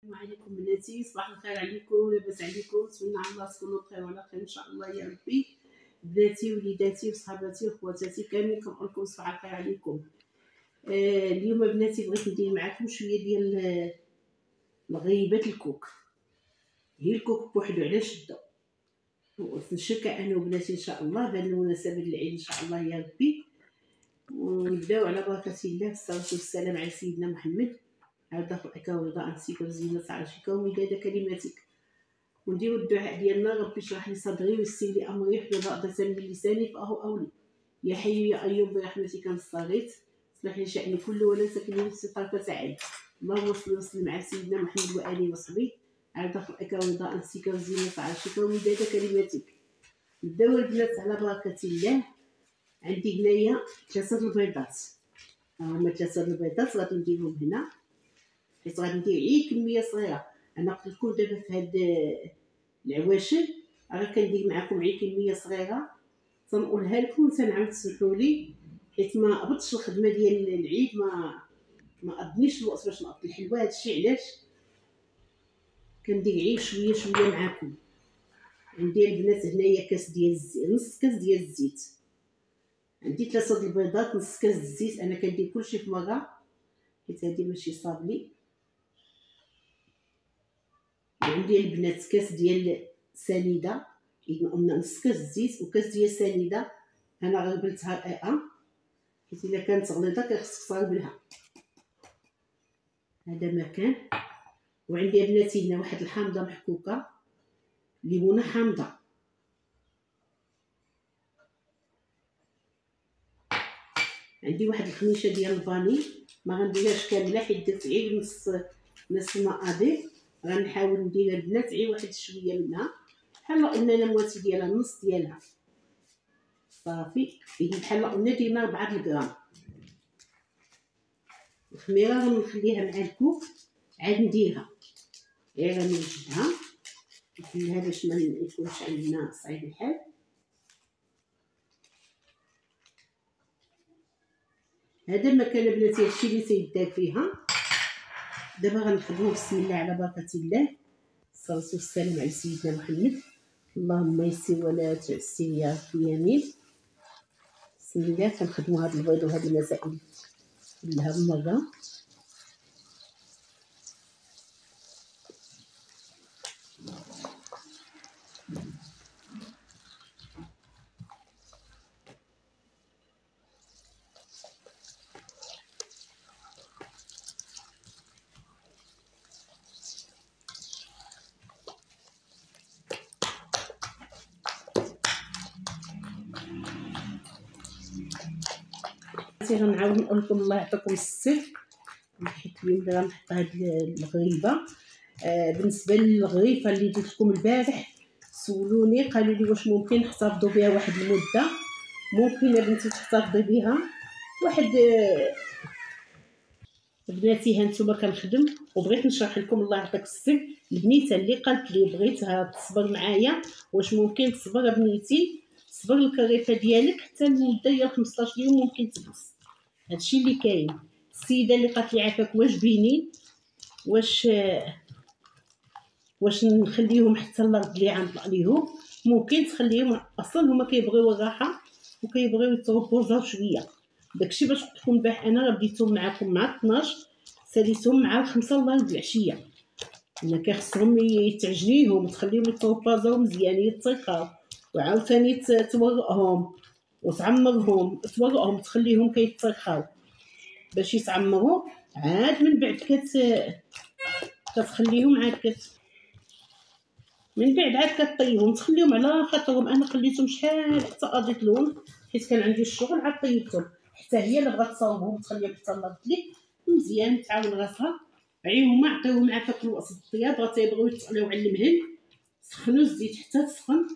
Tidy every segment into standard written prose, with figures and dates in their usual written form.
السلام عليكم بناتي، صباح الخير عليكم، لاباس عليكم؟ نتمنى على الله تكونوا بخير وعلى خير ان شاء الله يا ربي. بناتي وليداتي وصحاباتي وخواتاتي كاملين كنقول لكم صباح الخير عليكم. اليوم بناتي بغيت ندير معكم شويه ديال الغريبات الكوك. هي الكوك بوحدو على شده ونشكى انا وبناتي ان شاء الله بهذه المناسبه ديال العيد ان شاء الله يا ربي. ونبداو على بركه الله، الصلاه والسلام على سيدنا محمد. هذا خلقك ورضا نفسك وزينة عرشك ومداد كلماتك. ونديرو الدعاء ديالنا: ربي اشرح لي صدري ويسر لي امري واحلل عقدة من لساني يفقهوا قولي. يا حي يا ايوب برحمتك نستغيث، اصلح لي شأني كله ولا تكلني نفسي طرفة عين. اللهم صل وسلم على سيدنا محمد واله وصحبه عدد خلقك ورضا نفسك وزينة عرشك ومداد كلماتك. نبداو البنات على بركة الله. عندي هنايا 3 البيضات، هما 3 البيضات غادي نديرهم هنا حيت غادي ندير غير كميه صغيره. انا قلت لكم دابا في هاد العواشر راه كندير معكم غير كميه صغيره تنقولها لكم، تنعاود تسمحوا لي حيت ما قبضتش الخدمه ديال العيد، ما قضنيش الوقت باش نقض الحلوه. هادشي علاش كندير غير شويه شويه معكم. عندي البنات هنايا كاس ديال الزيت، نص كاس ديال الزيت، عندي 3 البيضات، نص كاس الزيت. انا كندير كلشي في مره حيت هادي ماشي صابلي. عندي البنات كاس ديال سنيده، اذا قلنا نص كاس زيت وكاس ديال سنيده. انا غربلتها رقيقه حيت الا كانت غليظه كيخصك تغربلها. هذا مكان. وعندي البنات هنا واحد الحامضه محكوكه، ليمونه حامضه. عندي واحد الخميشه ديال الفاني، ما غنديرهاش كامله حيت درت غير نص المقادير. غنحاول ندير البنات غير واحد شويه منها، بحال قلنا المواتي ديالها النص ديالها صافي. هي بحال قلنا ديما 4 غرام. الخميره غنخليها مع الكوك، عاد نديرها غير غنوجدها نخليها باش ما يكونش عندنا صعيب الحال. هذا المكان بلاتي هادشي اللي تيدار فيها. دابا غنخدمو بسم الله على بركه الله، الصلاه والسلام على سيدنا محمد. اللهم يسر ولا تعسر يا ربي امين. بسم الله. كنخدمو هاد البيض وهاد المسائل كلها بمره. غنعاود نقول لكم الله يعطيكم الصحه حيت اليوم غنحط هاد الغريبه. بالنسبه للغريفه اللي درت لكم البارح سولوني قالوا لي واش ممكن نحتفظوا بها واحد المده. ممكن بنتي تحتفظي بها واحد. بناتي هانتوما كنخدم وبغيت نشرح لكم الله يعطيك الصحه. البنيته اللي قالت لي بغيتها تصبر معايا، واش ممكن تصبر بنيتي؟ صبر الكريفه ديالك حتى المده ديال 15 يوم ممكن تبس. هادشي اللي كاين. السيده اللي قالت لي عافاك واش بيني، واش نخليهم حتى الارض اللي غنطلع ليهم؟ ممكن تخليهم، اصلا هما كيبغيو الراحه وكيبغيو يتربوزاو شويه. داكشي باش قلت لكم البارح انا راه بديتهم معكم مع 12 ساليتهم مع 5 الله العشيه. انا كيخصهم يتعجنيهم وتخليهم يتربوزاو مزيان يترخاو، وعاوتاني تورقهم وتعمرهم. تورقهم تخليهم كيترخاو باش يتعمروا، عاد من بعد كتخليهم عاد من بعد عاد كطيبهم تخليهم على خاطرهم. انا خليتهم شحال حتى قضيت لهم حيت كان عندي الشغل، عاد طيبتهم حتى هي اللي بغات تصاوبهم تخليهم حتى الله ليك مزيان تعاون راسها. عيهما عطيوهم عافاك الوقت الطياب، بغا تيبغيو يتقلاو على المهل. سخنوا الزيت حتى تسخن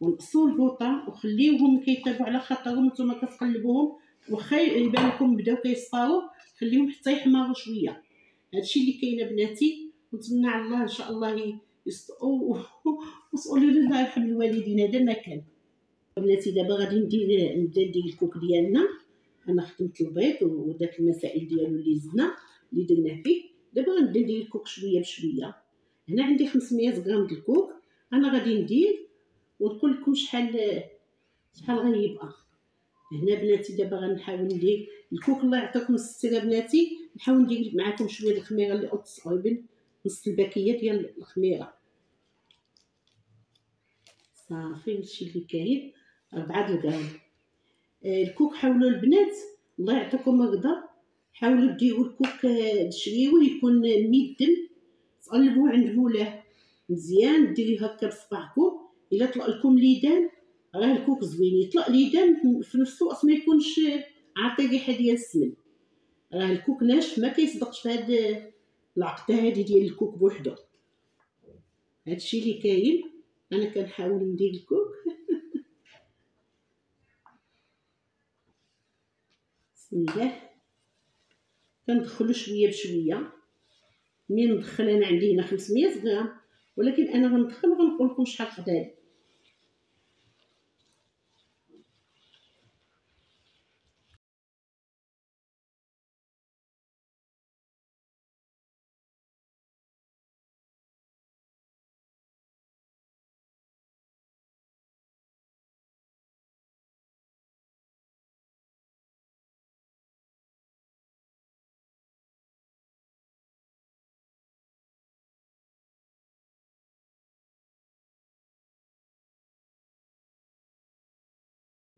ونقصوا البوطه وخليوهم كيطيبوا على خاطرهم. نتوما كتقلبوهم واخا يبان لكم بداو كيصفاو، خليهم حتى يحمروا شويه. هادشي اللي كاين بناتي. نتمنى على الله ان شاء الله يصدقوا وتقولوا لي الله يرحم الوالدين. هذا ما كان بناتي. دابا غادي نبدا ندير الكوك ديالنا. انا خدمت البيض وداك المسائل ديالو اللي زدنا اللي درنا فيه. دابا غنبدا ندير الكوك شويه بشويه. هنا عندي 500 غرام د الكوك، انا غادي ندير ونقول لكم شحال غيبقى. هنا بناتي دابا غنحاول ندير الكوك. الله يعطيكم الستر بناتي. نحاول ندير معكم شويه د الخميره اللي تقريبا نص الباكيه ديال الخميره. صافي هادشي اللي كاين 4 غرام. الكوك حاولوا البنات الله يعطيكم الرضا، حاولوا ديروا الكوك تشريوه يكون ميدن، تقلبوه عند مولاه مزيان، ديريه هكا بصبعكم. الا طلع لكم ليدان راه الكوك زوين، يطلع ليدان في نفس الوقت ما يكونش عاطي ريحه ديال السمن، راه الكوك ناشف ما كيصدقش في هاد العقده هادي ديال الكوك بوحدو. هادشي اللي كاين. انا كنحاول ندير الكوك بسم الله. كندخلو شويه بشويه. منين ندخل انا عندي هنا 500 غرام، ولكن انا غندخل وغنقول لكم شحال خدالي.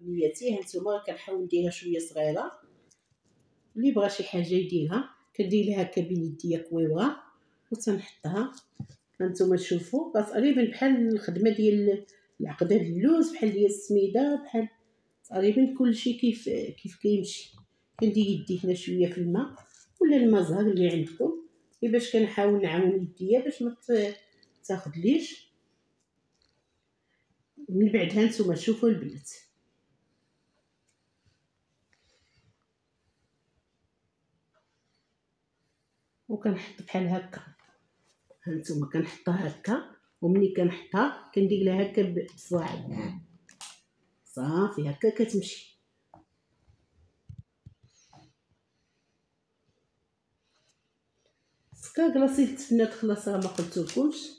نياتي هانتوما كنحاول نديرها شويه صغيره، اللي بغى شي حاجه يديرها كندير لها هكا بين يديا كويوره وتنحطها. هانتوما تشوفوا تقريبا بحال الخدمه ديال العقده ديال اللوز، بحال ديال السميده، بحال تقريبا كلشي كيف كيمشي. كندير يدي هنا شويه في الماء ولا الماء زهر اللي عندكم، باش كنحاول نعاون يديا باش ما تاخذليش. من بعد هانتوما شوفوا البنات وكنحط بحال هكا. هانتوما كنحطها هكا، ومني كنحطها كندير لها هكا بصباعي صافي هكا كتمشي. سكا كلاصي التفنات خلاص راه ما قلتلكمش،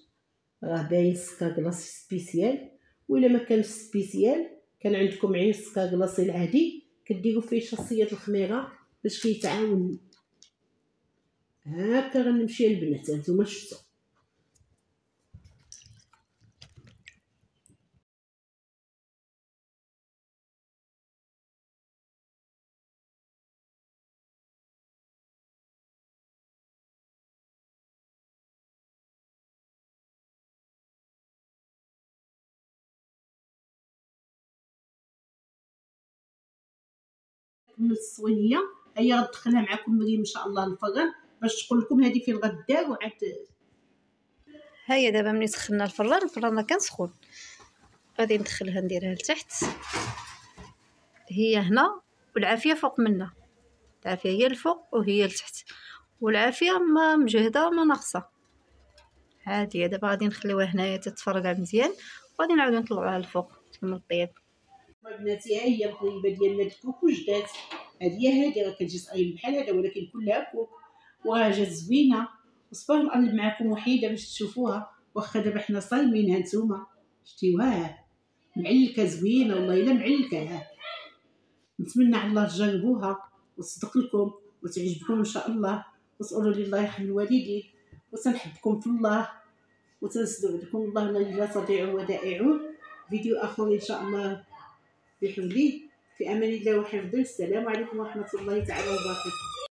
راه باين سكا كلاصي سبيسيال. وإلا ما كانش سبيسيال كان عندكم عين سكا كلاصي العادي كديروا فيه شخصيه الخميره باش كيتعاون. هكا غنمشي البنات هانتوما شفتوا. من الصوينيه هي غندخلها معكم مريم ان شاء الله الفران باش تقول لكم هذه فين غدار. وعاد هيا دابا ملي سخنا الفران راه كان سخون، غادي ندخلها نديرها لتحت. هي هنا والعافيه فوق منا، العافيه هي الفوق وهي لتحت، والعافيه ما مجهده ما ناقصه عاديه. دابا غادي نخليوها هنايا تتفرقع مزيان وغادي نعاودو نطلعوها الفوق تكمل الطياب. بناتي ها هي القريبه ديالنا الكوك وجدات. هادي راه كتجي صغير بحال هذا ولكن كلها كوك وراه جات زوينه. وصبر نقلب معكم وحيده باش تشوفوها، واخا دابا حنا صايمين. هانتوما شتيوها معلكه زوينه والله الا معلكه. نتمنى على الله تجربوها وتصدق لكم وتعجبكم ان شاء الله، وتقولوا لي الله يرحم الوالدين، وتنحبكم في الله، وتنستودعكم الله الذي لا تضيع ودائعه. فيديو اخر ان شاء الله بحولي، في امان الله وحفظه. السلام عليكم ورحمه الله تعالى وبركاته.